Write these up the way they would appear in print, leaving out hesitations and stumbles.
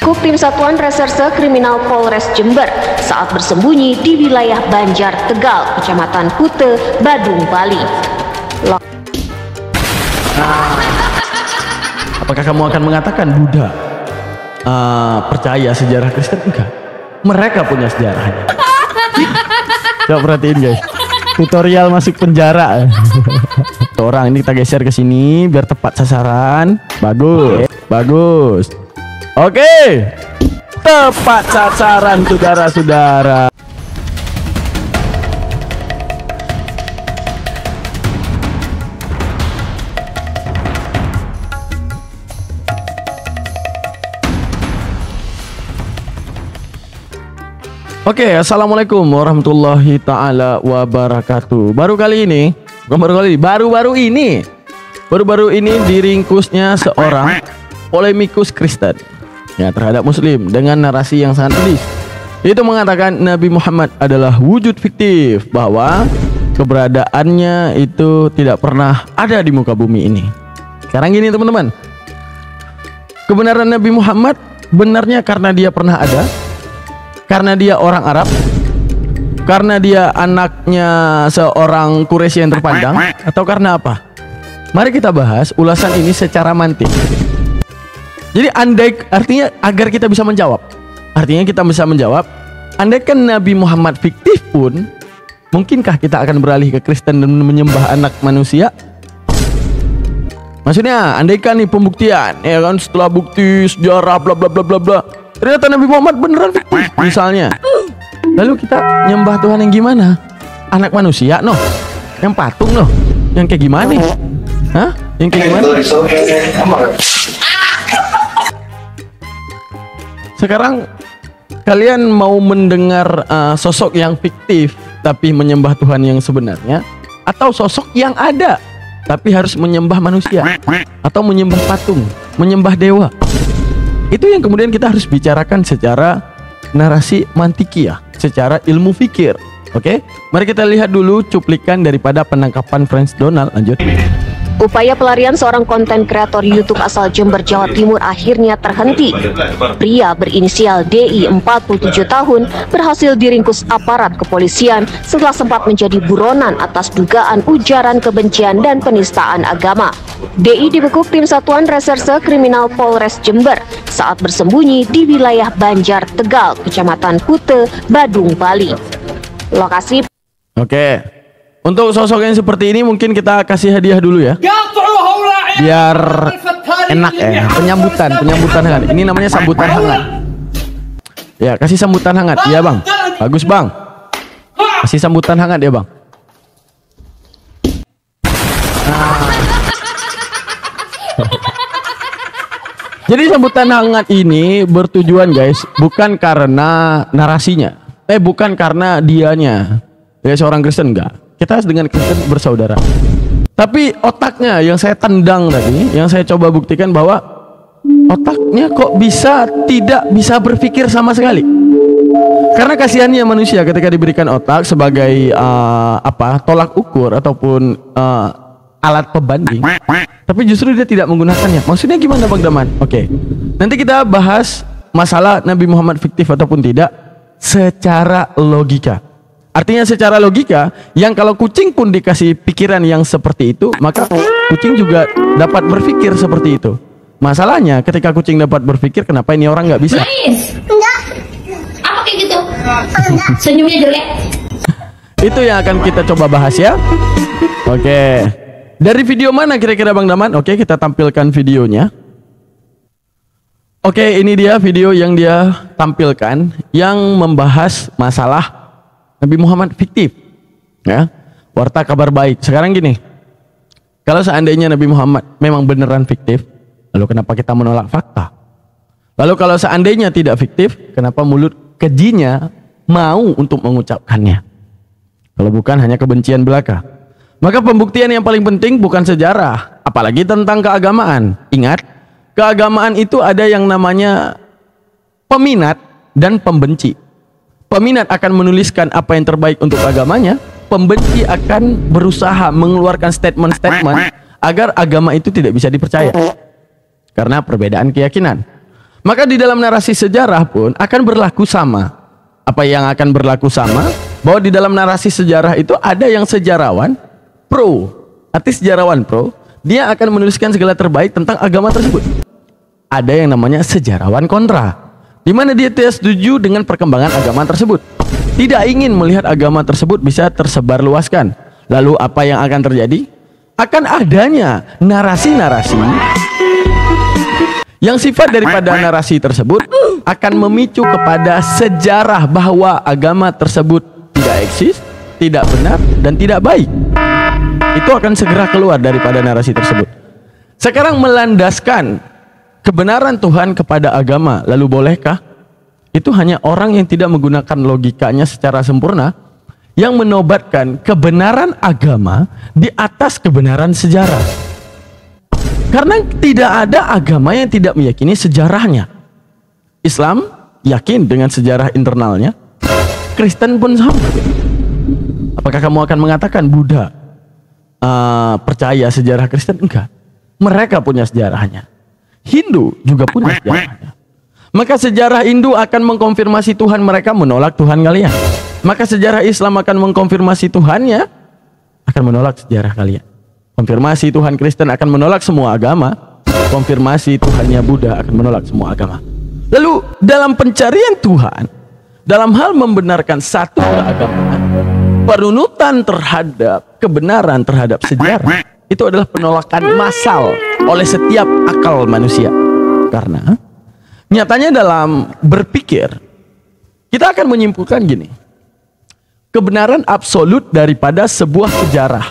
dibekuk tim Satuan Reserse Kriminal Polres Jember saat bersembunyi di wilayah Banjar Tegal, Kecamatan Kute, Badung, Bali. Apakah kamu akan mengatakan Buddha percaya sejarah Kristen? Enggak. Mereka punya sejarahnya. Coba perhatiin guys. Tutorial masuk penjara. Orang ini kita geser ke sini biar tepat sasaran. Bagus. Bagus. Oke. Tepat sasaran saudara-saudara. Oke, assalamualaikum warahmatullahi taala wabarakatuh. Baru-baru ini diringkusnya seorang polemikus Kristen ya terhadap Muslim dengan narasi yang sangat pedis. Itu mengatakan Nabi Muhammad adalah wujud fiktif, bahwa keberadaannya itu tidak pernah ada di muka bumi ini. Sekarang gini teman-teman, kebenaran Nabi Muhammad benarnya karena dia pernah ada, karena dia orang Arab, karena dia anaknya seorang Quraisy yang terpandang, atau karena apa? Mari kita bahas ulasan ini secara mantik. Jadi artinya agar kita bisa menjawab. Artinya kita bisa menjawab, andaikan Nabi Muhammad fiktif pun, mungkinkah kita akan beralih ke Kristen dan menyembah anak manusia? Maksudnya, andaikan nih pembuktian, ya kan, setelah bukti sejarah bla bla bla bla bla, ternyata Nabi Muhammad beneran fiktif misalnya. Lalu kita nyembah Tuhan yang gimana? Anak manusia noh? Yang patung noh? Yang kayak gimana? Hah? Yang kayak gimana? Sekarang kalian mau mendengar sosok yang fiktif tapi menyembah Tuhan yang sebenarnya, atau sosok yang ada tapi harus menyembah manusia, atau menyembah patung, menyembah dewa? Itu yang kemudian kita harus bicarakan secara narasi mantikiah, secara ilmu fikir. Oke, mari kita lihat dulu cuplikan daripada penangkapan Franz Donald. Lanjut. Upaya pelarian seorang konten kreator YouTube asal Jember, Jawa Timur akhirnya terhenti. Pria berinisial DI 47 tahun berhasil diringkus aparat kepolisian setelah sempat menjadi buronan atas dugaan ujaran kebencian dan penistaan agama. DI dibekuk tim Satuan Reserse Kriminal Polres Jember saat bersembunyi di wilayah Banjar Tegal, Kecamatan Kute, Badung, Bali. Lokasi. Oke. Untuk sosok yang seperti ini mungkin kita kasih hadiah dulu ya, biar enak ya, penyambutan hangat. Ini namanya sambutan hangat. Ya, kasih sambutan hangat. Iya bang, bagus bang. Kasih sambutan hangat ya bang. Jadi sambutan hangat ini bertujuan guys, bukan karena narasinya, bukan karena dianya. Ya seorang Kristen enggak. Kita dengan Kristen bersaudara. Tapi otaknya yang saya tendang tadi, yang saya coba buktikan bahwa otaknya kok tidak bisa berpikir sama sekali. Karena kasihannya manusia ketika diberikan otak sebagai tolak ukur ataupun alat pembanding, tapi justru dia tidak menggunakannya. Maksudnya gimana Bang Daman? Oke. Nanti kita bahas masalah Nabi Muhammad fiktif ataupun tidak secara logika. Artinya secara logika, yang kalau kucing pun dikasih pikiran yang seperti itu, maka kucing juga dapat berpikir seperti itu. Masalahnya ketika kucing dapat berpikir, kenapa ini orang nggak bisa? Enggak. Apa kayak gitu? Senyumnya jelek. Itu yang akan kita coba bahas ya. Oke. Dari video mana kira-kira Bang Daman? Oke, kita tampilkan videonya. Oke, ini dia video yang dia tampilkan yang membahas masalah Nabi Muhammad fiktif ya, warta kabar baik. Sekarang gini, kalau seandainya Nabi Muhammad memang beneran fiktif, lalu kenapa kita menolak fakta? Lalu kalau seandainya tidak fiktif, kenapa mulut kejinya mau untuk mengucapkannya? Kalau bukan hanya kebencian belaka. Maka pembuktian yang paling penting bukan sejarah, apalagi tentang keagamaan. Ingat, keagamaan itu ada yang namanya peminat dan pembenci. Peminat akan menuliskan apa yang terbaik untuk agamanya, pembenci akan berusaha mengeluarkan statement-statement agar agama itu tidak bisa dipercaya karena perbedaan keyakinan. Maka di dalam narasi sejarah pun akan berlaku sama. Apa yang akan berlaku sama? Bahwa di dalam narasi sejarah itu ada yang sejarawan pro. Arti sejarawan pro, dia akan menuliskan segala terbaik tentang agama tersebut. Ada yang namanya sejarawan kontra, di mana dia tidak setuju dengan perkembangan agama tersebut, tidak ingin melihat agama tersebut bisa tersebar luaskan. Lalu apa yang akan terjadi? Akan adanya narasi-narasi yang sifat daripada narasi tersebut akan memicu kepada sejarah bahwa agama tersebut tidak eksis, tidak benar, dan tidak baik. Itu akan segera keluar daripada narasi tersebut. Sekarang melandaskan kebenaran Tuhan kepada agama, lalu bolehkah? Itu hanya orang yang tidak menggunakan logikanya secara sempurna, yang menobatkan kebenaran agama di atas kebenaran sejarah. Karena tidak ada agama yang tidak meyakini sejarahnya. Islam yakin dengan sejarah internalnya, Kristen pun sama. Apakah kamu akan mengatakan Buddha percaya sejarah Kristen? Enggak. Mereka punya sejarahnya. Hindu juga punya sejarahnya. Maka sejarah Hindu akan mengkonfirmasi Tuhan mereka menolak Tuhan kalian. Maka sejarah Islam akan mengkonfirmasi Tuhannya akan menolak sejarah kalian. Konfirmasi Tuhan Kristen akan menolak semua agama. Konfirmasi Tuhannya Buddha akan menolak semua agama. Lalu dalam pencarian Tuhan, dalam hal membenarkan satu keagamaan, perunutan terhadap kebenaran terhadap sejarah itu adalah penolakan massal oleh setiap akal manusia. Karena nyatanya dalam berpikir kita akan menyimpulkan gini, kebenaran absolut daripada sebuah sejarah,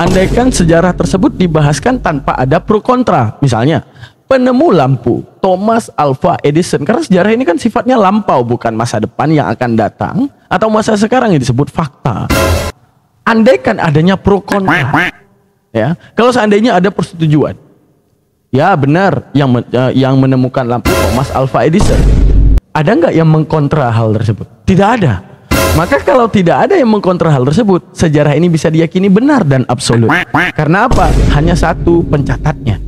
andaikan sejarah tersebut dibahaskan tanpa ada pro kontra. Misalnya penemu lampu Thomas Alva Edison, karena sejarah ini kan sifatnya lampau, bukan masa depan yang akan datang atau masa sekarang yang disebut fakta. Andaikan adanya pro kontra, ya, kalau seandainya ada persetujuan, ya benar yang menemukan lampu Thomas Alva Edison, ada nggak yang mengkontra hal tersebut? Tidak ada. Maka kalau tidak ada yang mengkontra hal tersebut, sejarah ini bisa diyakini benar dan absolut. Karena apa? Hanya satu pencatatnya.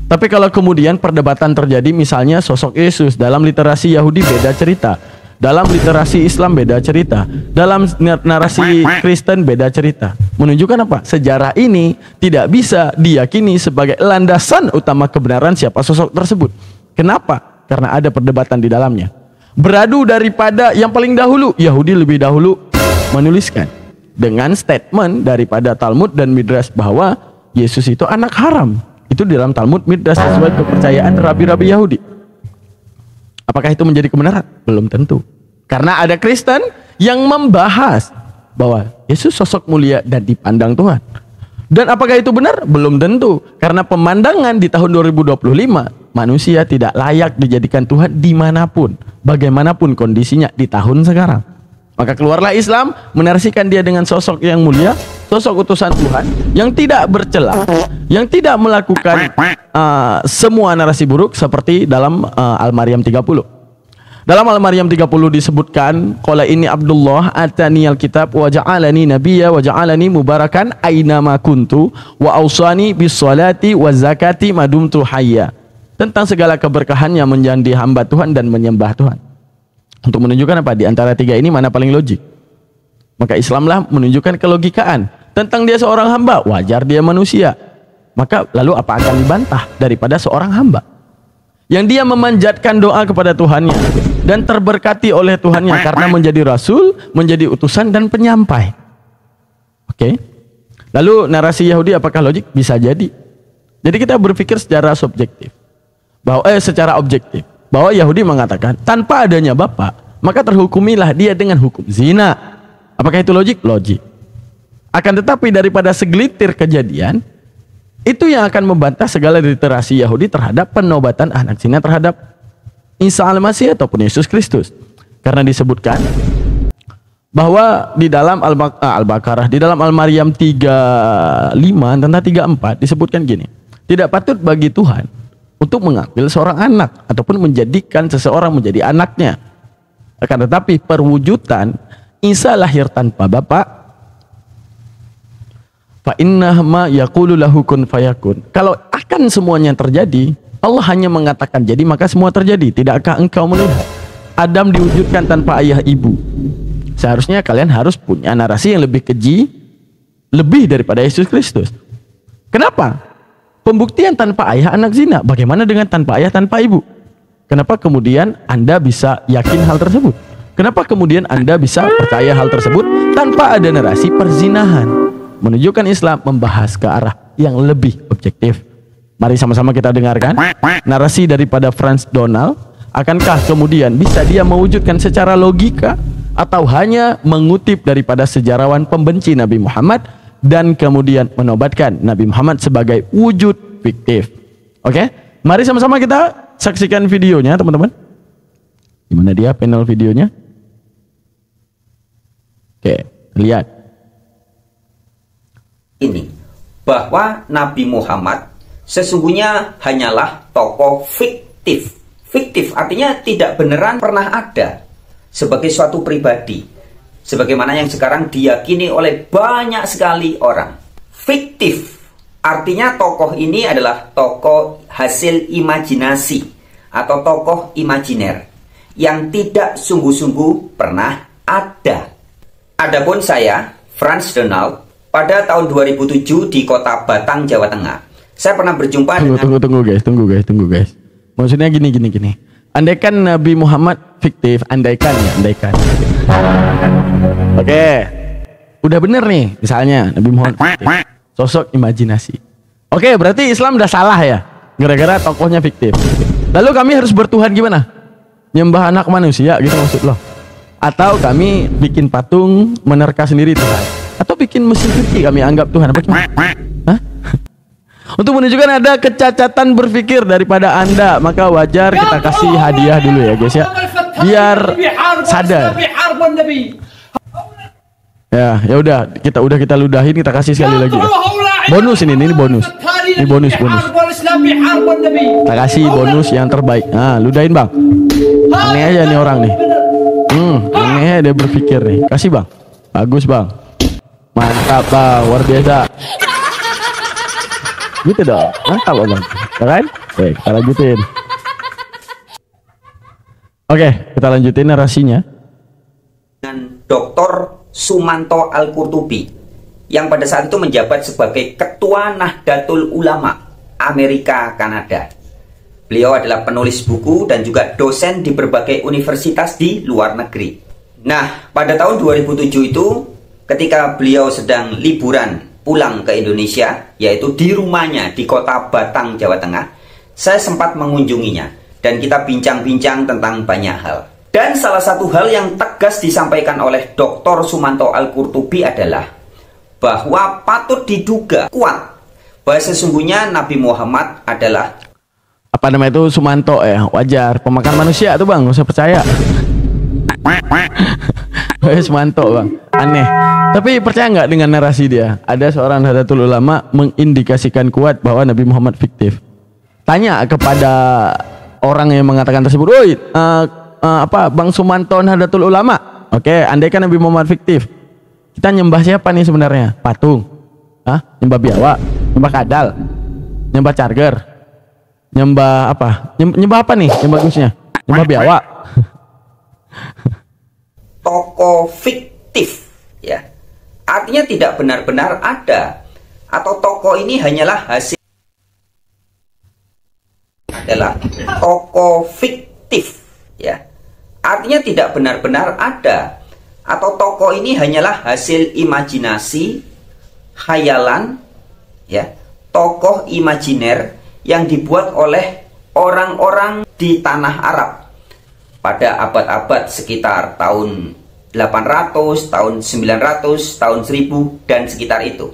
Tapi kalau kemudian perdebatan terjadi, misalnya sosok Yesus dalam literasi Yahudi beda cerita, dalam literasi Islam beda cerita, dalam narasi Kristen beda cerita, menunjukkan apa? Sejarah ini tidak bisa diyakini sebagai landasan utama kebenaran siapa sosok tersebut. Kenapa? Karena ada perdebatan di dalamnya. Beradu daripada yang paling dahulu, Yahudi lebih dahulu menuliskan dengan statement daripada Talmud dan Midrash bahwa Yesus itu anak haram. Itu di dalam Talmud Midrash sesuai kepercayaan rabi-rabi Yahudi. Apakah itu menjadi kebenaran? Belum tentu. Karena ada Kristen yang membahas bahwa Yesus sosok mulia dan dipandang Tuhan. Dan apakah itu benar? Belum tentu. Karena pemandangan di tahun 2025, manusia tidak layak dijadikan Tuhan dimanapun, bagaimanapun kondisinya di tahun sekarang. Maka keluarlah Islam menarasikan dia dengan sosok yang mulia, sosok utusan Tuhan yang tidak bercela, yang tidak melakukan semua narasi buruk seperti dalam Al-Maryam 30. Dalam Al-Maryam 30 disebutkan, qala inni Abdullah atani alkitab wa ja'alani nabiyya wa ja'alani mubarakan aina ma kuntu wa ausani bis salati wa zakati madumtu hayya. Tentang segala keberkahan yang menjadi hamba Tuhan dan menyembah Tuhan. Untuk menunjukkan apa? Di antara tiga ini mana paling logik? Maka Islamlah menunjukkan kelogikaan. Tentang dia seorang hamba, wajar dia manusia. Maka lalu apa akan dibantah daripada seorang hamba yang dia memanjatkan doa kepada Tuhannya dan terberkati oleh Tuhannya karena menjadi rasul, menjadi utusan dan penyampai. Oke. Lalu narasi Yahudi apakah logik? Bisa jadi. Jadi kita berpikir secara subjektif. Secara objektif. Bahwa Yahudi mengatakan tanpa adanya bapak, maka terhukumilah dia dengan hukum zina. Apakah itu logik? Logik. Akan tetapi daripada segelintir kejadian, itu yang akan membantah segala literasi Yahudi terhadap penobatan anak zina terhadap Isa Al-Masih ataupun Yesus Kristus. Karena disebutkan bahwa di dalam Al-Baqarah, di dalam Al-Maryam 35 tentang 34 disebutkan gini, tidak patut bagi Tuhan untuk mengambil seorang anak ataupun menjadikan seseorang menjadi anaknya. Akan tetapi perwujudan Isa lahir tanpa bapak, fa inna ma yaqulu lahu kun fayakun. Kalau akan semuanya terjadi, Allah hanya mengatakan jadi maka semua terjadi. Tidakkah engkau melihat Adam diwujudkan tanpa ayah ibu? Seharusnya kalian harus punya narasi yang lebih keji, lebih daripada Yesus Kristus. Kenapa? Pembuktian tanpa ayah anak zina. Bagaimana dengan tanpa ayah tanpa ibu? Kenapa kemudian Anda bisa yakin hal tersebut? Kenapa kemudian Anda bisa percaya hal tersebut tanpa ada narasi perzinahan? Menunjukkan Islam membahas ke arah yang lebih objektif. Mari sama-sama kita dengarkan narasi daripada Franz Donald. Akankah kemudian bisa dia mewujudkan secara logika atau hanya mengutip daripada sejarawan pembenci Nabi Muhammad dan kemudian menobatkan Nabi Muhammad sebagai wujud fiktif? Oke, mari sama-sama kita saksikan videonya, teman-teman. Gimana dia panel videonya? Oke, lihat. Ini bahwa Nabi Muhammad sesungguhnya hanyalah tokoh fiktif. Fiktif artinya tidak beneran pernah ada sebagai suatu pribadi, sebagaimana yang sekarang diyakini oleh banyak sekali orang. Fiktif artinya tokoh ini adalah tokoh hasil imajinasi atau tokoh imajiner yang tidak sungguh-sungguh pernah ada. Adapun saya, Franz Donald, pada tahun 2007 di kota Batang, Jawa Tengah, saya pernah berjumpa dengan... Tunggu guys. Maksudnya gini. Andaikan Nabi Muhammad fiktif, andaikan. Oke. Udah bener nih, misalnya Nabi Muhammad fiktif, sosok imajinasi. Oke, berarti Islam udah salah ya, gara-gara tokohnya fiktif. Lalu kami harus bertuhan gimana? Nyembah anak manusia gitu maksud lo? Atau kami bikin patung menerka sendiri Tuhan? Atau bikin mesin cuci kami anggap Tuhan? Apa cuma? Hah? Untuk menunjukkan ada kecacatan berpikir daripada Anda, maka wajar kita kasih hadiah dulu ya guys ya, biar sadar. Ya udah kita ludahin, kita kasih sekali lagi ya. Bonus ini bonus. Ini bonus. Kita kasih bonus yang terbaik. Nah, ludahin bang. Aneh aja nih orang nih. Aneh dia berpikir nih. Kasih bang. Bagus bang. Mantap bang, luar biasa. Gitu dong, mantap bang, ya kan? Oke, kita lanjutin. Oke, kita lanjutin narasinya. Dengan Dr. Sumanto Al-Qurtubi yang pada saat itu menjabat sebagai Ketua Nahdlatul Ulama Amerika Kanada. Beliau adalah penulis buku dan juga dosen di berbagai universitas di luar negeri. Nah, pada tahun 2007 itu ketika beliau sedang liburan pulang ke Indonesia, yaitu di rumahnya di kota Batang, Jawa Tengah, saya sempat mengunjunginya dan kita bincang-bincang tentang banyak hal. Dan salah satu hal yang tegas disampaikan oleh Dr. Sumanto Al-Qurtubi adalah bahwa patut diduga kuat bahwa sesungguhnya Nabi Muhammad adalah apa namanya itu Sumanto ya, wajar pemakan manusia tuh bang, nggak usah percaya. Sumanto bang, aneh. Tapi percaya nggak dengan narasi dia? Ada seorang Nahdlatul Ulama mengindikasikan kuat bahwa Nabi Muhammad fiktif. Tanya kepada orang yang mengatakan tersebut, woi, apa Bang Sumanto Nahdlatul Ulama? Oke, andaikan Nabi Muhammad fiktif, kita nyembah siapa nih sebenarnya? Patung? Nyembah biawak? Nyembah kadal? Nyembah charger? Nyembah apa? Nyembah apa nih? Yang bagusnya? Nyembah biawak? Tokoh fiktif, ya. Artinya tidak benar-benar ada, atau tokoh ini hanyalah hasil adalah tokoh fiktif, ya. Artinya tidak benar-benar ada, atau tokoh ini hanyalah hasil imajinasi, khayalan, ya, tokoh imajiner yang dibuat oleh orang-orang di tanah Arab pada abad-abad sekitar tahun 800, tahun 900, tahun 1000 dan sekitar itu.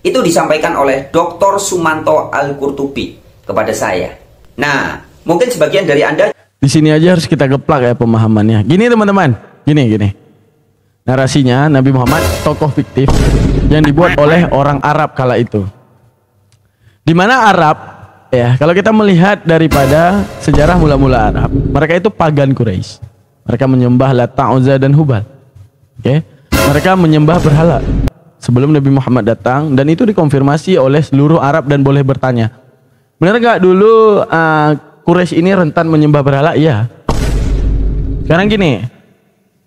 Itu disampaikan oleh Dr. Sumanto Al-Qurtubi kepada saya. Nah, mungkin sebagian dari Anda di sini aja harus kita geplak ya pemahamannya. Gini teman-teman, gini. Narasinya Nabi Muhammad tokoh fiktif yang dibuat oleh orang Arab kala itu. Di mana Arab ya, kalau kita melihat daripada sejarah mula-mula Arab, mereka itu pagan Quraisy. Mereka menyembah Lata, Uzza dan Hubal. Oke, mereka menyembah berhala sebelum Nabi Muhammad datang, dan itu dikonfirmasi oleh seluruh Arab dan boleh bertanya. Benar nggak dulu Quraisy ini rentan menyembah berhala? Iya. Sekarang gini,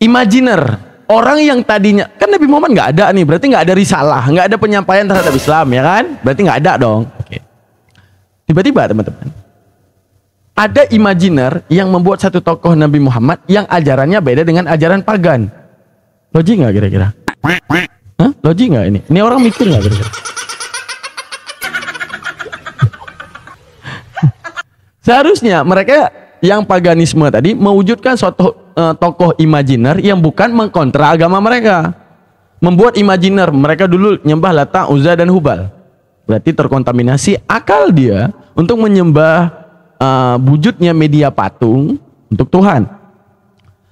imajiner orang yang tadinya kan Nabi Muhammad nggak ada nih, berarti nggak ada risalah, nggak ada penyampaian terhadap Islam, ya kan? Berarti nggak ada dong. Oke. Tiba-tiba teman-teman, ada imajiner yang membuat satu tokoh Nabi Muhammad yang ajarannya beda dengan ajaran pagan. Logik nggak kira-kira? Hah? Logik nggak ini? Ini orang mikir nggak kira-kira? Seharusnya mereka yang paganisme tadi mewujudkan suatu tokoh imajiner yang bukan mengkontra agama mereka. Membuat imajiner, mereka dulu nyembah Lata, Uzza, dan Hubal. Berarti terkontaminasi akal dia untuk menyembah wujudnya media patung untuk Tuhan.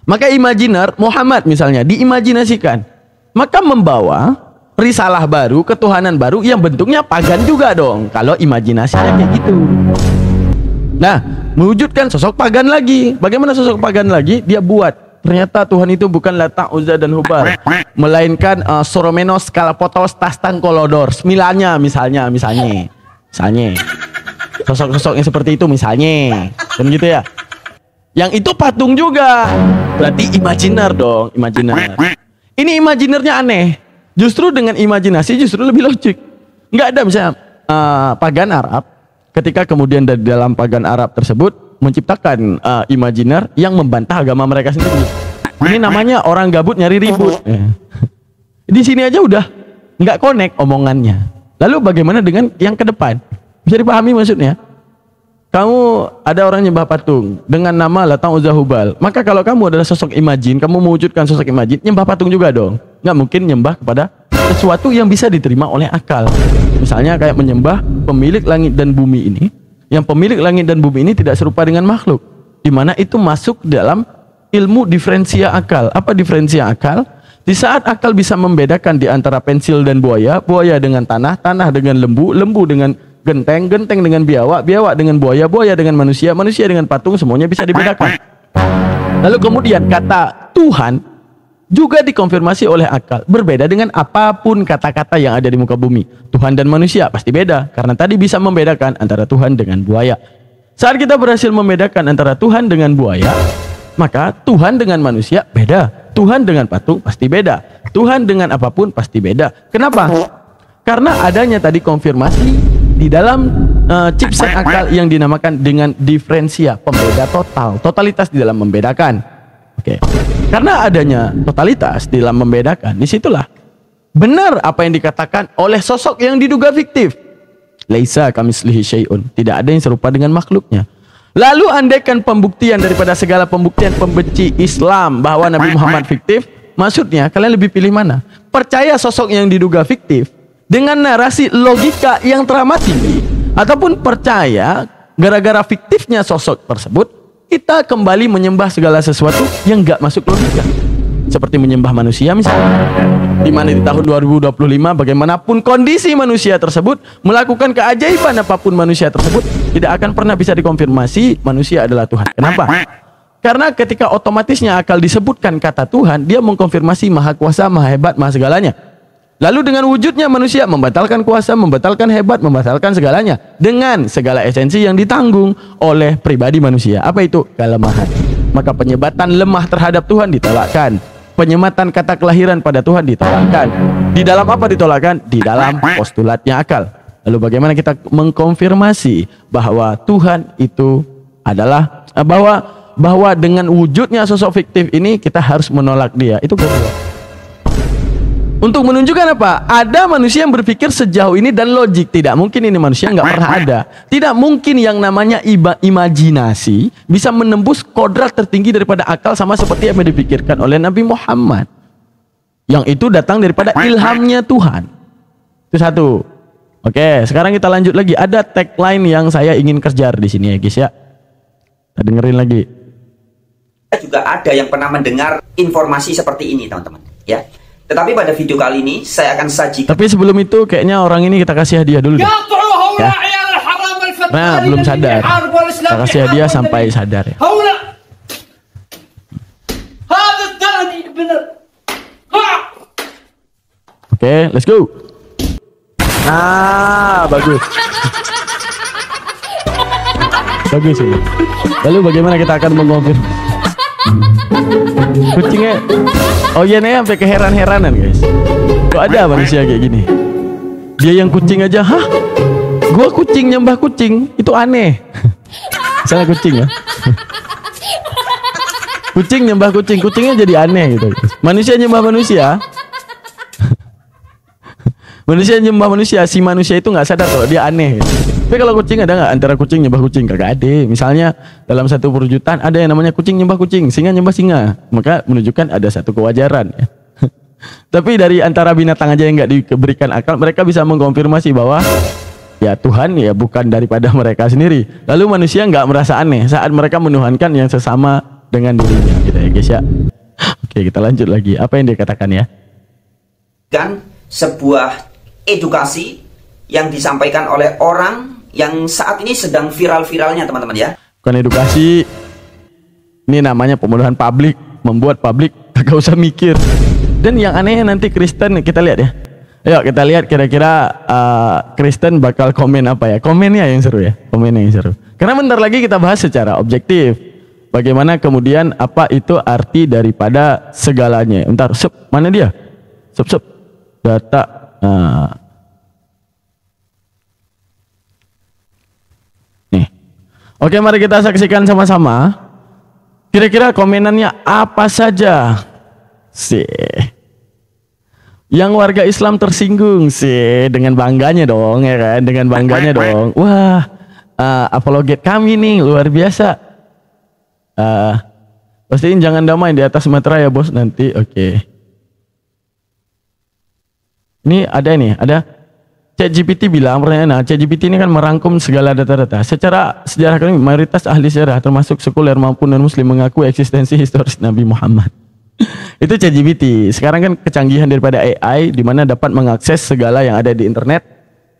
Maka imajiner Muhammad misalnya diimajinasikan, maka membawa risalah baru, ketuhanan baru yang bentuknya pagan juga dong. Kalau imajinasinya kayak gitu. Nah, mewujudkan sosok pagan lagi. Bagaimana sosok pagan lagi? Dia buat. Ternyata Tuhan itu bukan Lata, Uzza, dan Hubal, melainkan Soromenos, Kalapotos, Tastan, Kolodor. Misalnya. Sosok-sosok yang seperti itu misalnya. Dan gitu ya. Yang itu patung juga. Berarti imajiner dong, imajiner. Ini imajinernya aneh. Justru dengan imajinasi justru lebih logik. Nggak ada misalnya pagan Arab. Ketika kemudian dari dalam pagan Arab tersebut menciptakan imajiner yang membantah agama mereka sendiri. Ini namanya orang gabut nyari ribut. Di sini aja udah nggak connect omongannya. Lalu bagaimana dengan yang ke depan? Bisa dipahami maksudnya? Kamu ada orang nyembah patung dengan nama Lata, Uzza, Hubal. Maka kalau kamu adalah sosok imajin, kamu mewujudkan sosok imajin, nyembah patung juga dong. Nggak mungkin nyembah kepada sesuatu yang bisa diterima oleh akal. Misalnya kayak menyembah pemilik langit dan bumi ini, yang pemilik langit dan bumi ini tidak serupa dengan makhluk, di mana itu masuk dalam ilmu diferensia akal. Apa diferensia akal? Di saat akal bisa membedakan di antara pensil dan buaya, buaya dengan tanah, tanah dengan lembu, lembu dengan genteng, genteng dengan biawak, biawak dengan buaya, buaya dengan manusia, manusia dengan patung, semuanya bisa dibedakan. Lalu kemudian kata Tuhan juga dikonfirmasi oleh akal, berbeda dengan apapun kata-kata yang ada di muka bumi. Tuhan dan manusia pasti beda, karena tadi bisa membedakan antara Tuhan dengan buaya. Saat kita berhasil membedakan antara Tuhan dengan buaya, maka Tuhan dengan manusia beda. Tuhan dengan patung pasti beda. Tuhan dengan apapun pasti beda. Kenapa? Karena adanya tadi konfirmasi di dalam chipset akal yang dinamakan dengan diferensia, pembeda total, totalitas di dalam membedakan. Oke. Karena adanya totalitas di dalam membedakan, disitulah benar apa yang dikatakan oleh sosok yang diduga fiktif. Laisa kamitslihi syai'un, tidak ada yang serupa dengan makhluknya. Lalu andaikan pembuktian daripada segala pembuktian pembenci Islam bahwa Nabi Muhammad fiktif, maksudnya kalian lebih pilih mana? Percaya sosok yang diduga fiktif dengan narasi logika yang teramat tinggi, ataupun percaya gara-gara fiktifnya sosok tersebut kita kembali menyembah segala sesuatu yang nggak masuk logika, seperti menyembah manusia misalnya, di mana di tahun 2025 bagaimanapun kondisi manusia tersebut melakukan keajaiban apapun, manusia tersebut tidak akan pernah bisa dikonfirmasi manusia adalah Tuhan. Kenapa? Karena ketika otomatisnya akal disebutkan kata Tuhan, dia mengkonfirmasi maha kuasa, maha hebat, maha segalanya. Lalu dengan wujudnya manusia membatalkan kuasa, membatalkan hebat, membatalkan segalanya dengan segala esensi yang ditanggung oleh pribadi manusia. Apa itu? Kelemahan. Maka penyebatan lemah terhadap Tuhan ditolakkan. Penyematan kata kelahiran pada Tuhan ditolakkan. Di dalam apa ditolakkan? Di dalam postulatnya akal. Lalu bagaimana kita mengkonfirmasi bahwa Tuhan itu adalah bahwa dengan wujudnya sosok fiktif ini kita harus menolak dia? Itu goblok. Untuk menunjukkan apa? Ada manusia yang berpikir sejauh ini dan logik. Tidak mungkin ini manusia nggak pernah ada. Tidak mungkin yang namanya imajinasi bisa menembus kodrat tertinggi daripada akal sama seperti yang dipikirkan oleh Nabi Muhammad. Yang itu datang daripada ilhamnya Tuhan. Itu satu. Oke, sekarang kita lanjut lagi. Ada tagline yang saya ingin kejar di sini ya guys ya. Kita dengerin lagi. Juga ada yang pernah mendengar informasi seperti ini teman-teman ya. Tetapi pada video kali ini saya akan sajikan. Tapi sebelum itu kayaknya orang ini kita kasih hadiah dulu deh. Ya. Nah, belum sadar. Kita kasih hadiah sampai sadar ya. Oke, let's go. Nah, bagus. Bagus ini. Lalu bagaimana kita akan mengonfirmasi? Kucingnya, oh iya nih sampai keheran-heranan guys. Kok ada manusia kayak gini? Dia yang kucing aja, hah? Gua kucing nyembah kucing, itu aneh. Misalnya kucing ya. Kucing nyembah kucing, kucingnya jadi aneh gitu. Manusia nyembah manusia. Manusia nyembah manusia, si manusia itu nggak sadar kalau dia aneh. Tapi kalau kucing ada nggak antara kucing nyembah kucing? Kagak ada. Misalnya dalam satu perwujudan ada yang namanya kucing nyembah kucing, singa nyembah singa. Maka menunjukkan ada satu kewajaran. Ya. Tapi dari antara binatang aja yang nggak diberikan akal, mereka bisa mengkonfirmasi bahwa ya Tuhan ya bukan daripada mereka sendiri. Lalu manusia nggak merasa aneh saat mereka menuhankan yang sesama dengan dirinya. Gitu ya guys ya. Oke, kita lanjut lagi. Apa yang dia katakan ya? Dan sebuah edukasi yang disampaikan oleh orang yang saat ini sedang viral-viralnya teman-teman ya. Bukan edukasi, ini namanya pembodohan publik, membuat publik gak usah mikir. Dan yang anehnya nanti Kristen, kita lihat ya. Ayo kita lihat kira-kira Kristen bakal komen apa ya. Komennya yang seru ya, komennya yang seru. Karena bentar lagi kita bahas secara objektif bagaimana kemudian apa itu arti daripada segalanya. Bentar, mana dia? Data. Nih. Oke, mari kita saksikan sama-sama. Kira-kira komenannya apa saja? Sih. Yang warga Islam tersinggung sih dengan bangganya dong, ya kan? Dengan bangganya dong. Wah, apologet kami nih luar biasa. Pastiin jangan damai di atas materai ya bos nanti. Oke. Ini ada ChatGPT bilang pertanyaan. ChatGPT ini kan merangkum segala data-data. Secara sejarah kami mayoritas ahli sejarah termasuk sekuler maupun non muslim mengaku eksistensi historis Nabi Muhammad. Itu ChatGPT. Sekarang kan kecanggihan daripada AI di mana dapat mengakses segala yang ada di internet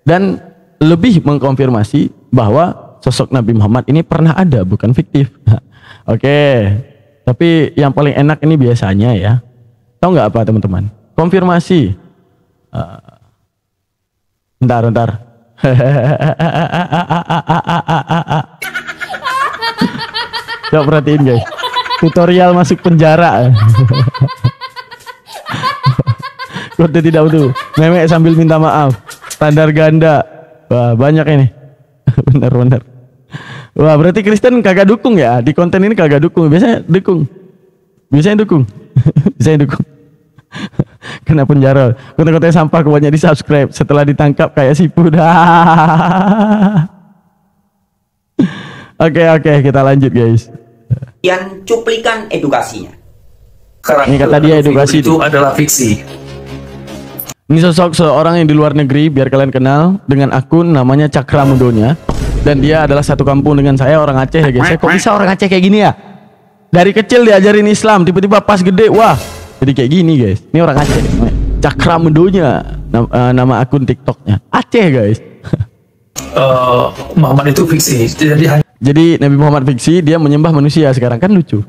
dan lebih mengkonfirmasi bahwa sosok Nabi Muhammad ini pernah ada, bukan fiktif. Oke. Tapi yang paling enak ini biasanya ya. Tahu nggak apa teman-teman? Konfirmasi. Bentar. Coba perhatiin guys. Tutorial masuk penjara. Kode tidak butuh. Memek sambil minta maaf. Standar ganda. Wah, banyak ini. Benar. Wah, berarti Kristen kagak dukung ya. Di konten ini kagak dukung. Biasanya dukung. Biasanya dukung. Kena penjara. Konten-konten sampah kebanyakan di subscribe. Setelah ditangkap kayak siput. Oke, kita lanjut guys. Yang cuplikan edukasinya. Ini kata dia edukasi itu adalah fiksi. Ini sosok seorang yang di luar negeri, biar kalian kenal, dengan akun namanya Cakra Mudonya. Dan dia adalah satu kampung dengan saya, orang Aceh ya guys. Kok bisa orang Aceh kayak gini ya? Dari kecil diajarin Islam, tiba-tiba pas gede, wah, jadi kayak gini guys. Ini orang Aceh, Cakra Mudonya, nama akun TikToknya. Aceh guys. Muhammad itu fiksi. Jadi Nabi Muhammad fiksi, dia menyembah manusia sekarang, kan lucu.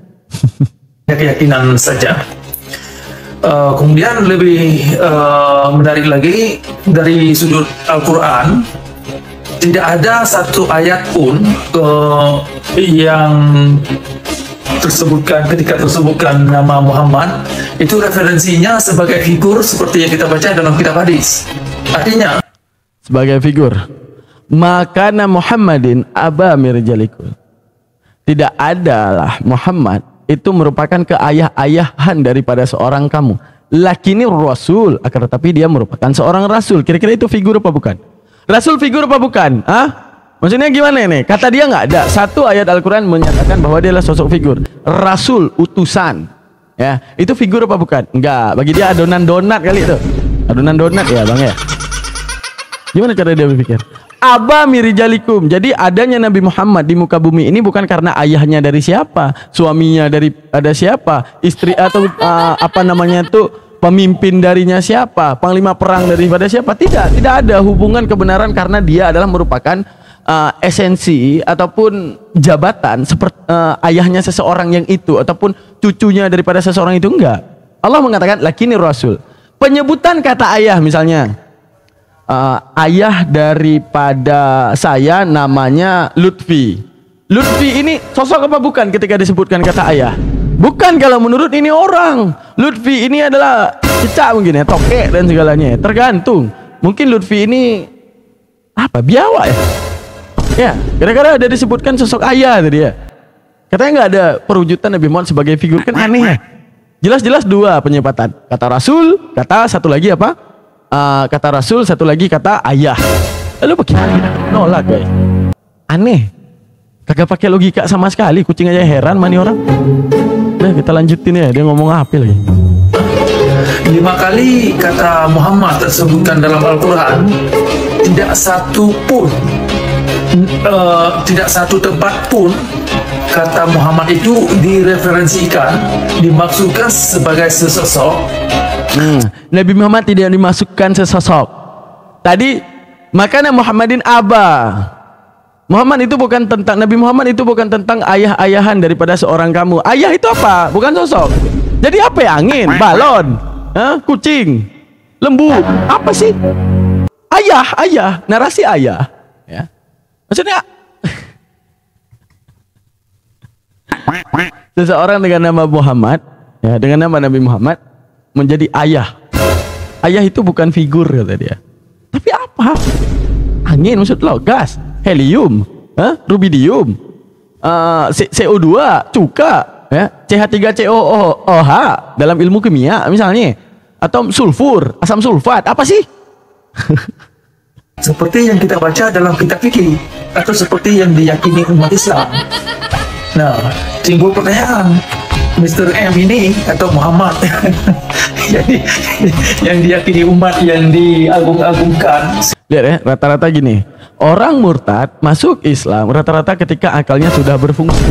Keyakinan saja. Kemudian lebih menarik lagi dari sudut Al-Quran, tidak ada satu ayat pun yang ketika tersebutkan nama Muhammad itu referensinya sebagai figur seperti yang kita baca dalam kitab hadis. Artinya sebagai figur. Makana Muhammadin aba mirjalikul. Tidak adalah Muhammad itu merupakan keayah-ayahan daripada seorang kamu. Lakini rasul, akan tetapi dia merupakan seorang rasul. Kira-kira itu figur apa bukan? Rasul figur apa bukan? Maksudnya gimana nih? Kata dia nggak ada satu ayat Al-Quran menyatakan bahwa dia adalah sosok figur. Rasul, utusan. Ya, itu figur apa bukan? Enggak. Bagi dia adonan donat kali itu. Adonan donat ya bang ya. Gimana cara dia berpikir? Aba mirijalikum. Jadi adanya Nabi Muhammad di muka bumi ini bukan karena ayahnya dari siapa, suaminya dari ada siapa, istri atau apa namanya itu pemimpin darinya siapa, panglima perang daripada siapa. Tidak ada hubungan kebenaran karena dia adalah merupakan esensi ataupun jabatan seperti ayahnya seseorang yang itu ataupun cucunya daripada seseorang itu. Enggak. Allah mengatakan lakini rasul. Penyebutan kata ayah misalnya. Ayah daripada saya namanya Lutfi. Lutfi ini sosok apa bukan ketika disebutkan kata ayah? Bukan kalau menurut ini orang. Lutfi ini adalah cicak mungkin ya, tokek dan segalanya. Tergantung. Mungkin Lutfi ini apa? Biawak ya? Ya, kira-kira ada disebutkan sosok ayah tadi ya. Katanya nggak ada perwujudan Nabi Muhammad sebagai figur, kan aneh ya. Jelas-jelas dua penyebatan. Kata Rasul, kata satu lagi apa? Kata Rasul, satu lagi kata ayah. Lalu bagaimana kita nolak guys? Aneh. Kagak pakai logika sama sekali. Kucing aja heran mani orang. Nah kita lanjutin ya. Dia ngomong apa lagi? 5 kali kata Muhammad tersebutkan dalam Al-Quran. Tidak satu pun, tidak satu tempat pun kata Muhammad itu direferensikan, dimaksudkan sebagai sesosok. Nabi Muhammad tidak dimasukkan sesosok. Tadi makanya Muhammadin Aba. Muhammad itu bukan tentang, Nabi Muhammad itu bukan tentang ayah-ayahan daripada seorang kamu. Ayah itu apa? Bukan sosok. Jadi apa ya? Angin, balon, kucing, lembu, apa sih? Ayah, narasi ayah. Ya. Maksudnya seseorang dengan nama Muhammad, ya, dengan nama Nabi Muhammad menjadi ayah. Ayah itu bukan figur kata dia. Tapi apa? Angin maksud lo, gas, helium, rubidium, CO2, cuka, ya, CH3COOH dalam ilmu kimia misalnya, atau sulfur, asam sulfat, apa sih? Seperti yang kita baca dalam kitab fikih, atau seperti yang diyakini umat Islam. Nah, timbul pertanyaan, Mr. M ini atau Muhammad jadi yang diyakini umat yang diagung-agungkan. Lihat ya, rata-rata gini, orang murtad masuk Islam rata-rata ketika akalnya sudah berfungsi.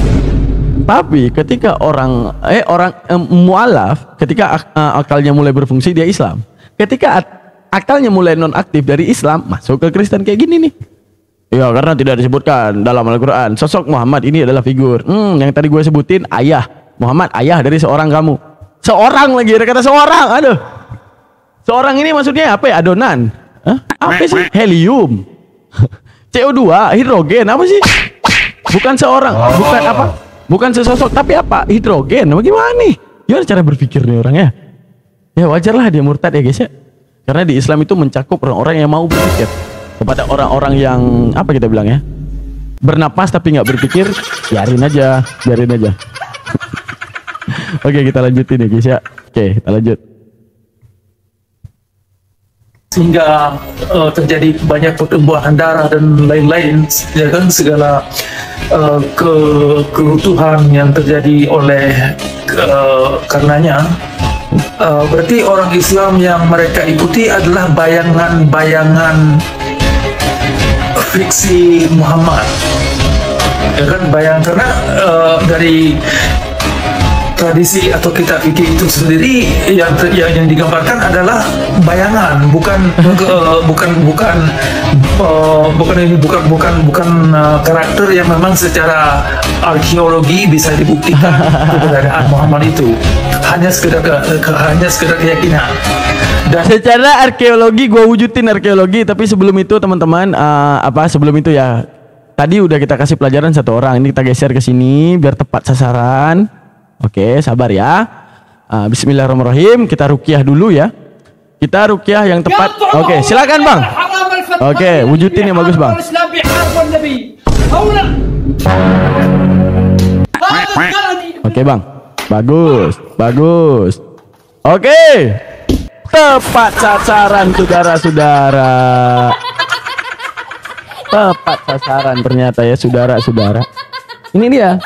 Tapi ketika orang mualaf, ketika akalnya mulai berfungsi dia Islam. Ketika akalnya mulai nonaktif dari Islam masuk ke Kristen kayak gini nih. Ya karena tidak disebutkan dalam Al-Quran sosok Muhammad ini adalah figur. Yang tadi gue sebutin ayah. Muhammad ayah dari seorang kamu. Seorang lagi, ada kata seorang. Aduh. Seorang ini maksudnya apa ya? Adonan. Apa sih? Helium. CO2, hidrogen, apa sih? Bukan seorang, bukan apa? Bukan sesosok, tapi apa? Hidrogen. Bagaimana nih? Gimana cara berpikir nih orang ya? Ya wajarlah dia murtad ya guys ya. Karena di Islam itu mencakup orang-orang yang mau berpikir. Kepada orang-orang yang apa kita bilang ya? Bernapas tapi nggak berpikir, biarin aja. Oke, kita lanjutin ya guys ya. Oke, kita lanjut. Sehingga terjadi banyak pertumbuhan darah dan lain-lain, ya kan, segala kerutuhan yang terjadi oleh karenanya. Berarti orang Islam yang mereka ikuti adalah bayangan-bayangan fiksi Muhammad, ya kan, karena dari tradisi atau kitab fikih itu sendiri yang digambarkan adalah bayangan, bukan karakter yang memang secara arkeologi bisa dibuktikan keberadaan Muhammad itu. Hanya sekedar keyakinan. Dan secara arkeologi gue wujudin arkeologi, tapi sebelum itu teman-teman sebelum itu ya tadi udah kita kasih pelajaran satu orang, ini kita geser ke sini biar tepat sasaran. Oke, sabar ya. Bismillahirrahmanirrahim. Kita ruqyah dulu ya. Kita ruqyah yang tepat. Oke, silakan Bang. Oke, wujudin yang bagus Bang. Oke Bang. Bagus. Oke. Tepat sasaran saudara-saudara. Tepat sasaran ternyata ya saudara-saudara. Ini dia.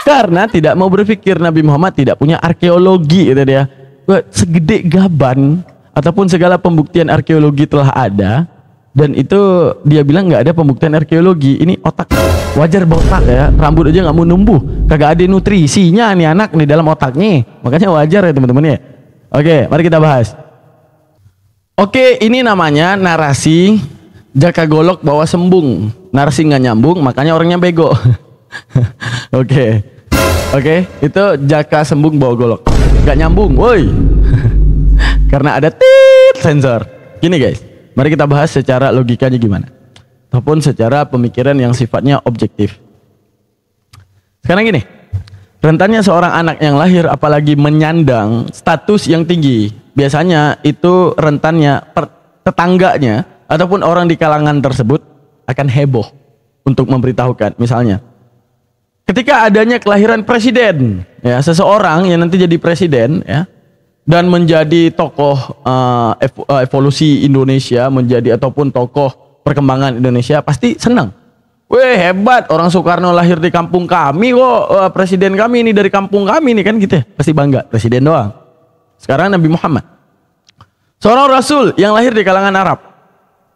Karena tidak mau berpikir, Nabi Muhammad tidak punya arkeologi gitu dia. Segede gaban ataupun segala pembuktian arkeologi telah ada, dan itu dia bilang nggak ada pembuktian arkeologi. Ini otak, wajar botak ya, rambut aja nggak mau numbuh, kagak ada nutrisinya nih anak nih dalam otaknya, makanya wajar ya teman-teman ya. Oke, mari kita bahas. Oke, ini namanya narasi Jaka Golok bawa sembung. Narasi nggak nyambung, makanya orangnya bego. Oke, itu Jaka sembung bawa golok, nggak nyambung, woi. Karena ada sensor. Gini guys, mari kita bahas secara logikanya gimana, ataupun secara pemikiran yang sifatnya objektif. Sekarang gini, rentannya seorang anak yang lahir apalagi menyandang status yang tinggi, biasanya itu rentannya tetangganya ataupun orang di kalangan tersebut akan heboh untuk memberitahukan. Misalnya ketika adanya kelahiran presiden, ya, seseorang yang nanti jadi presiden, ya, dan menjadi tokoh evolusi Indonesia, menjadi ataupun tokoh perkembangan Indonesia, pasti senang. Weh, hebat, orang Soekarno lahir di kampung kami kok, presiden kami ini dari kampung kami nih, kan gitu ya. Pasti bangga, presiden doang. Sekarang Nabi Muhammad, seorang rasul yang lahir di kalangan Arab.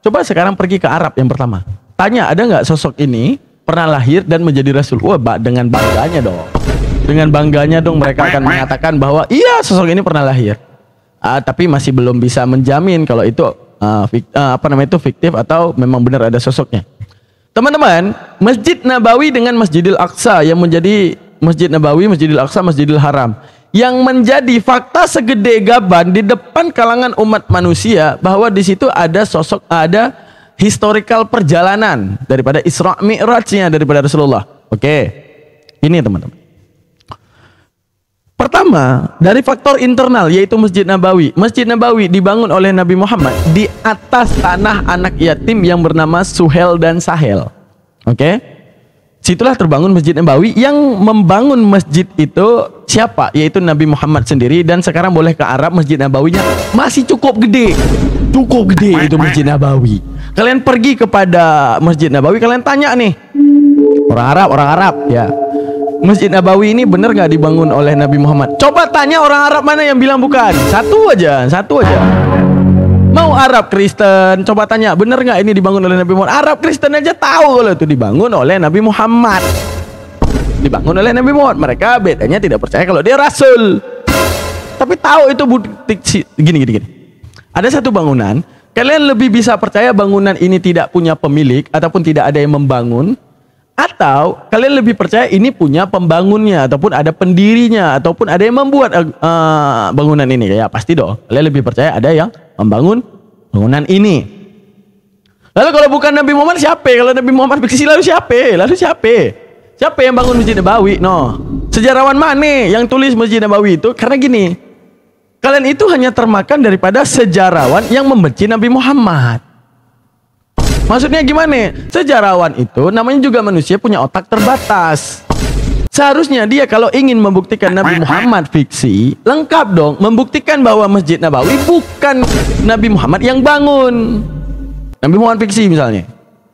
Coba sekarang pergi ke Arab yang pertama, tanya ada nggak sosok ini pernah lahir dan menjadi rasul? Wah, dengan bangganya dong. Dengan bangganya dong mereka akan mengatakan bahwa iya, sosok ini pernah lahir. Tapi masih belum bisa menjamin kalau itu fiktif atau memang benar ada sosoknya. Teman-teman, Masjid Nabawi dengan Masjidil Aqsa yang menjadi Masjid Nabawi, Masjidil Aqsa, Masjidil Haram, yang menjadi fakta segede gaban di depan kalangan umat manusia bahwa di situ ada sosok, ada historical perjalanan daripada Isra Mi'rajnya daripada Rasulullah. Oke, ini teman-teman. Pertama, dari faktor internal yaitu Masjid Nabawi. Masjid Nabawi dibangun oleh Nabi Muhammad di atas tanah anak yatim yang bernama Suhel dan Sahel. Oke. Situlah terbangun Masjid Nabawi. Yang membangun masjid itu siapa? Yaitu Nabi Muhammad sendiri, dan sekarang boleh ke Arab, Masjid Nabawinya masih cukup gede. Cukup gede itu Masjid Nabawi. Kalian pergi kepada Masjid Nabawi, kalian tanya nih. Orang Arab, ya. Masjid Nabawi ini benar nggak dibangun oleh Nabi Muhammad? Coba tanya orang Arab mana yang bilang bukan. Satu aja. Mau Arab Kristen, coba tanya benar nggak ini dibangun oleh Nabi Muhammad? Arab Kristen aja tahu kalau itu dibangun oleh Nabi Muhammad. Dibangun oleh Nabi Muhammad. Mereka bedanya tidak percaya kalau dia rasul, tapi tahu itu gini. Ada satu bangunan, kalian lebih bisa percaya bangunan ini tidak punya pemilik ataupun tidak ada yang membangun, atau kalian lebih percaya ini punya pembangunnya ataupun ada pendirinya ataupun ada yang membuat bangunan ini? Ya pasti dong, kalian lebih percaya ada yang membangun bangunan ini. Lalu kalau bukan Nabi Muhammad siapa? Kalau Nabi Muhammad fiksi lalu siapa? Siapa yang bangun Masjid Nabawi? No, sejarawan mana yang tulis Masjid Nabawi itu? Karena gini, kalian itu hanya termakan daripada sejarawan yang membenci Nabi Muhammad. Maksudnya gimana? Sejarawan itu namanya juga manusia, punya otak terbatas. Seharusnya dia kalau ingin membuktikan Nabi Muhammad fiksi, lengkap dong, membuktikan bahwa Masjid Nabawi bukan Nabi Muhammad yang bangun. Nabi Muhammad fiksi misalnya.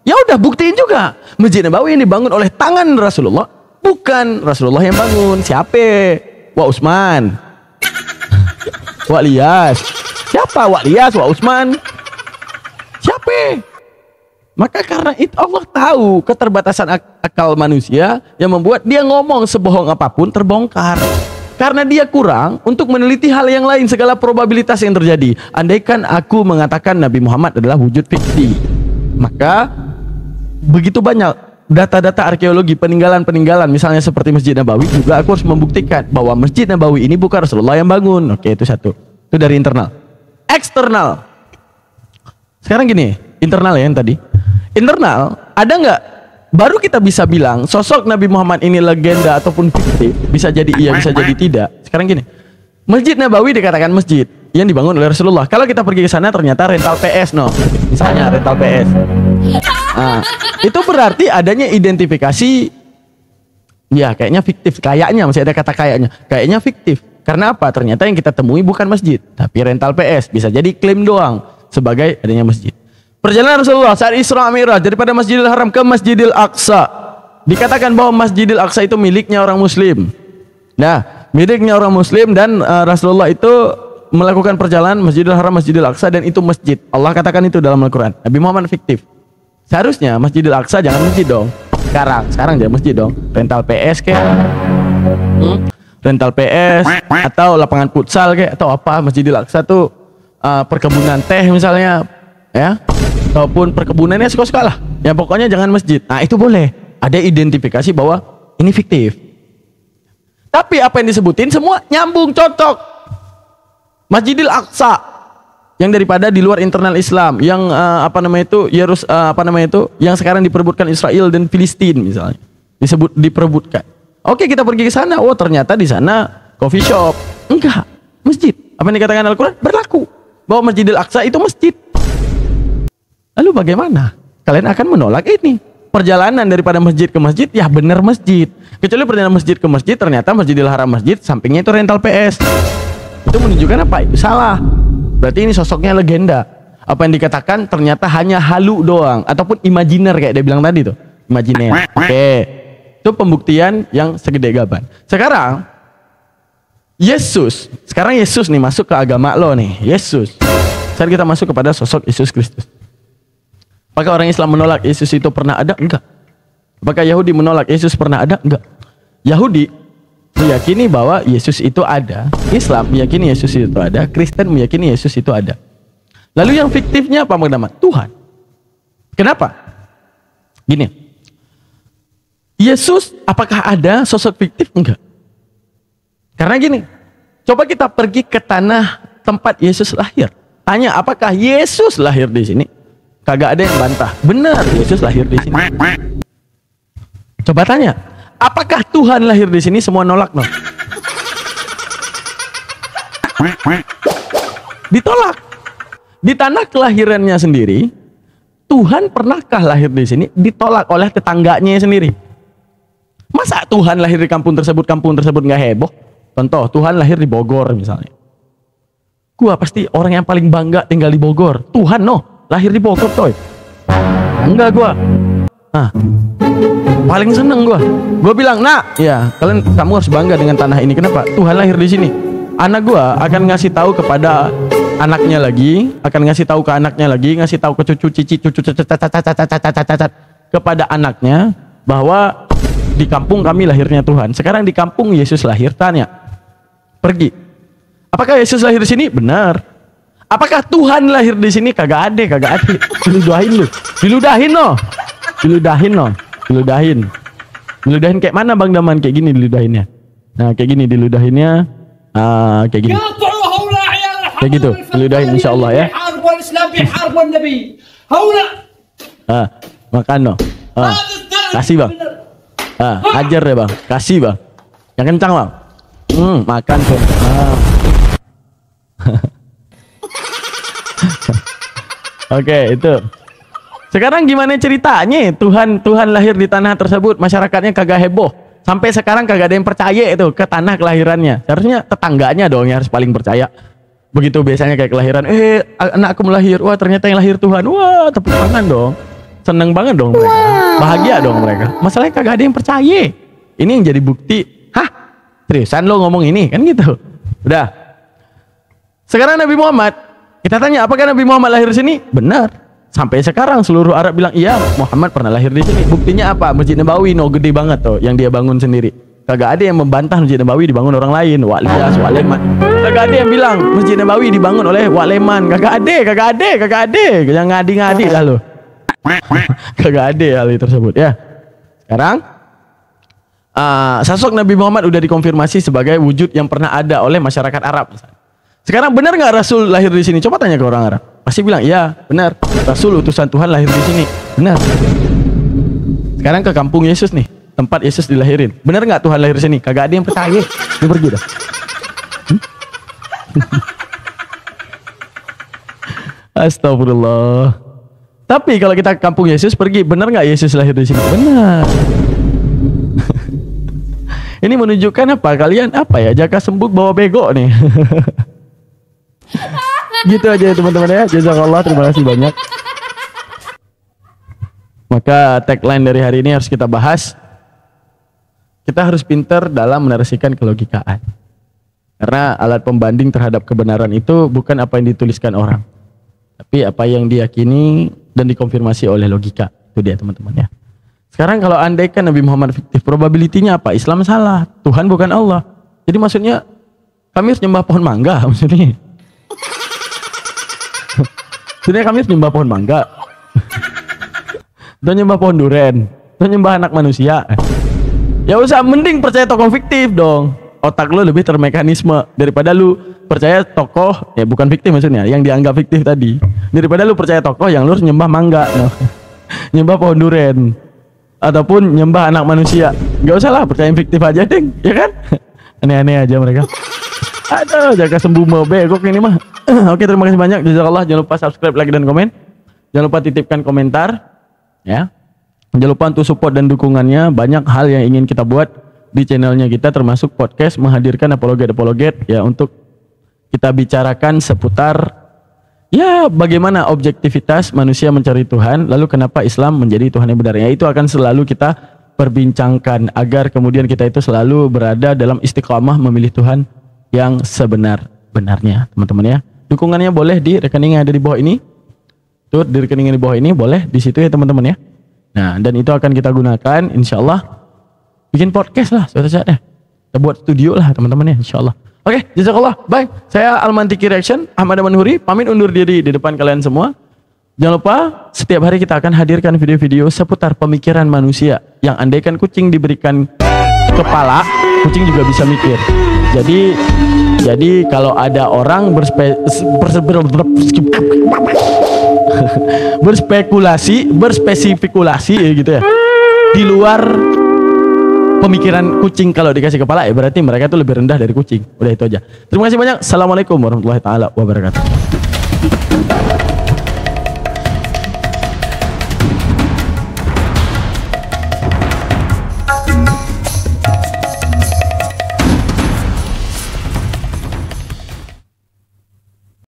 Ya udah, buktiin juga. Masjid Nabawi ini dibangun oleh tangan Rasulullah, bukan Rasulullah yang bangun. Siapa? Wak Utsman. Wak Ilyas. Siapa Wak Ilyas, Wak Utsman? Siapa? Maka karena itu Allah tahu keterbatasan akal manusia yang membuat dia ngomong sebohong apapun terbongkar. Karena dia kurang untuk meneliti hal yang lain, segala probabilitas yang terjadi. Andaikan aku mengatakan Nabi Muhammad adalah wujud fiksi, maka begitu banyak data-data arkeologi, peninggalan-peninggalan misalnya seperti Masjid Nabawi, juga aku harus membuktikan bahwa Masjid Nabawi ini bukan Rasulullah yang bangun. Oke, itu satu. Itu dari internal. Eksternal. Sekarang gini, internal ya yang tadi. Internal, ada nggak? Baru kita bisa bilang sosok Nabi Muhammad ini legenda ataupun fiktif. Bisa jadi iya, bisa jadi tidak. Sekarang gini, Masjid Nabawi dikatakan masjid yang dibangun oleh Rasulullah. Kalau kita pergi ke sana ternyata rental PS, no, misalnya rental PS. Nah, itu berarti adanya identifikasi. Ya, kayaknya fiktif. Kayaknya masih ada kata kayaknya fiktif. Karena apa? Ternyata yang kita temui bukan masjid, tapi rental PS. Bisa jadi klaim doang sebagai adanya masjid. Perjalanan Rasulullah saat Isra Mi'raj daripada Masjidil Haram ke Masjidil Aqsa, dikatakan bahwa Masjidil Aqsa itu miliknya orang Muslim. Nah, miliknya orang Muslim, dan Rasulullah itu melakukan perjalanan Masjidil Haram, Masjidil Aqsa, dan itu masjid. Allah katakan itu dalam Al-Quran. Nabi Muhammad fiktif. Seharusnya Masjidil Aqsa jangan masjid dong. Sekarang jangan masjid dong. Rental PS kayak, rental PS atau lapangan futsal kayak, atau apa. Masjidil Aqsa tuh perkebunan teh misalnya, ya, ataupun perkebunannya suka-suka lah. Ya pokoknya jangan masjid. Nah itu boleh. Ada identifikasi bahwa ini fiktif. Tapi apa yang disebutin semua nyambung, cocok. Masjidil Aqsa yang daripada di luar internal Islam, yang yang sekarang diperebutkan Israel dan Filistin misalnya, diperebutkan. Oke, kita pergi ke sana. Oh, ternyata di sana coffee shop. Enggak, masjid. Apa yang dikatakan Al-Quran berlaku bahwa Masjidil Aqsa itu masjid. Lalu bagaimana? Kalian akan menolak ini. Perjalanan daripada masjid ke masjid, ya benar masjid. Kecuali perjalanan masjid ke masjid, ternyata Masjidil Haram masjid, sampingnya itu rental PS. Itu menunjukkan apa? Itu salah. Berarti ini sosoknya legenda. Apa yang dikatakan ternyata hanya halu doang, ataupun imajiner kayak dia bilang tadi tuh. Imajiner. Oke. Itu pembuktian yang segede gaban. Sekarang Yesus nih masuk ke agama lo nih. Yesus. Sekarang kita masuk kepada sosok Yesus Kristus. Apakah orang Islam menolak Yesus itu pernah ada? Enggak. Apakah Yahudi menolak Yesus pernah ada? Enggak. Yahudi meyakini bahwa Yesus itu ada. Islam meyakini Yesus itu ada. Kristen meyakini Yesus itu ada. Lalu yang fiktifnya apa teman-teman? Tuhan. Kenapa? Gini. Yesus apakah ada sosok fiktif? Enggak. Karena gini. Coba kita pergi ke tanah tempat Yesus lahir. Tanya, apakah Yesus lahir di sini? Kagak ada yang bantah. Benar, Yesus lahir di sini. Coba tanya, apakah Tuhan lahir di sini? Semua nolak, no? Ditolak. Di tanah kelahirannya sendiri, Tuhan pernahkah lahir di sini? Ditolak oleh tetangganya sendiri. Masa Tuhan lahir di kampung tersebut nggak heboh? Contoh, Tuhan lahir di Bogor misalnya. Gua pasti orang yang paling bangga tinggal di Bogor. Tuhan, no? Lahir di Bogor, coy. Enggak gua. Nah, paling seneng gua. Gua bilang, "Nak, ya, kamu harus bangga dengan tanah ini. Kenapa? Tuhan lahir di sini." Anak gua akan ngasih tahu kepada anaknya lagi, ngasih tahu ke cucu cici, kepada anaknya bahwa di kampung kami lahirnya Tuhan. Sekarang di kampung Yesus lahir, tanya. Pergi. Apakah Yesus lahir di sini? Benar. Apakah Tuhan lahir di sini? Kagak ada. Diludahin lu. Diludahin kayak mana Bang Daman? Kayak gini diludahinnya. Nah, kayak gini diludahinnya. Kayak gini. Kayak gitu. Diludahin insyaallah ya. Makan no. Kasih Bang. Ajar ya Bang. Kasih Bang. Yang kencang Bang. Makan tuh. Oke, itu. Sekarang gimana ceritanya? Tuhan lahir di tanah tersebut, masyarakatnya kagak heboh. Sampai sekarang kagak ada yang percaya itu ke tanah kelahirannya. Seharusnya tetangganya dong yang harus paling percaya. Begitu biasanya kayak kelahiran, anakku melahir. Wah, ternyata yang lahir Tuhan. Wah, tepuk tangan dong. Seneng banget dong mereka. Bahagia dong mereka. Masalahnya kagak ada yang percaya. Ini yang jadi bukti. Hah? Seriusan lo ngomong ini? Kan gitu. Udah. Sekarang Nabi Muhammad, kita tanya, apakah Nabi Muhammad lahir di sini? Benar. Sampai sekarang seluruh Arab bilang, iya, Muhammad pernah lahir di sini. Buktinya apa? Masjid Nabawi, gede banget tuh, yang dia bangun sendiri. Kagak ada yang membantah Masjid Nabawi dibangun orang lain. Wa'liyas, Wa'leman. Kagak ada yang bilang Masjid Nabawi dibangun oleh Wa'leman. Kagak ada. Yang ngadi-ngadi lah lo. Kagak ada hal tersebut ya. Sekarang sosok Nabi Muhammad udah dikonfirmasi sebagai wujud yang pernah ada oleh masyarakat Arab. Sekarang benar nggak Rasul lahir di sini? Coba tanya ke orang Arab. Pasti bilang, iya benar. Rasul utusan Tuhan lahir di sini. Benar. Sekarang ke kampung Yesus nih, tempat Yesus dilahirin. Benar nggak Tuhan lahir di sini? Kagak ada yang percaya. Dia pergi dah. Astagfirullah. Tapi kalau kita ke kampung Yesus pergi, benar nggak Yesus lahir di sini? Benar. Ini menunjukkan apa? Kalian apa ya? Jaka sembut bawa bego nih. Gitu aja ya teman-teman ya. Jazakallah, terima kasih banyak. Maka tagline dari hari ini harus kita bahas. Kita harus pintar dalam menarasikan kelogikaan. Karena alat pembanding terhadap kebenaran itu bukan apa yang dituliskan orang, tapi apa yang diyakini dan dikonfirmasi oleh logika. Itu dia teman-teman ya. Sekarang kalau andaikan Nabi Muhammad fiktif, probabilitinya apa? Islam salah, Tuhan bukan Allah. Jadi maksudnya kami harus nyembah pohon mangga maksudnya. Sebenarnya kami harus nyembah pohon mangga. Dan nyembah pohon duren, dan nyembah anak manusia. Ya usah, mending percaya tokoh fiktif dong. Otak lu lebih termekanisme daripada lu percaya tokoh, ya bukan fiktif maksudnya, yang dianggap fiktif tadi. Daripada lu percaya tokoh yang lu harus nyembah mangga, no. Nyembah pohon duren. ataupun nyembah anak manusia. Gak usah lah, percaya yang fiktif aja deng, ya kan? Aneh-aneh aja mereka. Aduh, jaga sembuh mau begok ini mah. Oke, terima kasih banyak. Jazakallah. Jangan lupa subscribe, like, dan komen. Jangan lupa titipkan komentar, ya. Jangan lupa untuk support dan dukungannya. Banyak hal yang ingin kita buat di channelnya kita, termasuk podcast menghadirkan apologet ya, untuk kita bicarakan seputar ya bagaimana objektivitas manusia mencari Tuhan, lalu kenapa Islam menjadi Tuhan yang benar. Ya, itu akan selalu kita perbincangkan agar kemudian kita itu selalu berada dalam istiqamah memilih Tuhan yang sebenar-benarnya, teman-teman ya. Dukungannya boleh di rekening yang ada di bawah ini. Tuh, di rekening yang di bawah ini boleh di situ ya, teman-teman ya. Nah, dan itu akan kita gunakan insyaallah bikin podcast lah suatu saat ya. Kita buat studio lah teman-teman ya, insyaallah. Oke, jazakallah. Bye. Saya Almantiki Reaction, Ahmad Manhuri, pamit undur diri di depan kalian semua. Jangan lupa setiap hari kita akan hadirkan video-video seputar pemikiran manusia yang andaikan kucing diberikan kepala, kucing juga bisa mikir. Jadi kalau ada orang berspesifikasi gitu ya, di luar pemikiran kucing, kalau dikasih kepala ya berarti mereka tuh lebih rendah dari kucing. Udah itu aja. Terima kasih banyak. Assalamualaikum warahmatullahi taala wabarakatuh.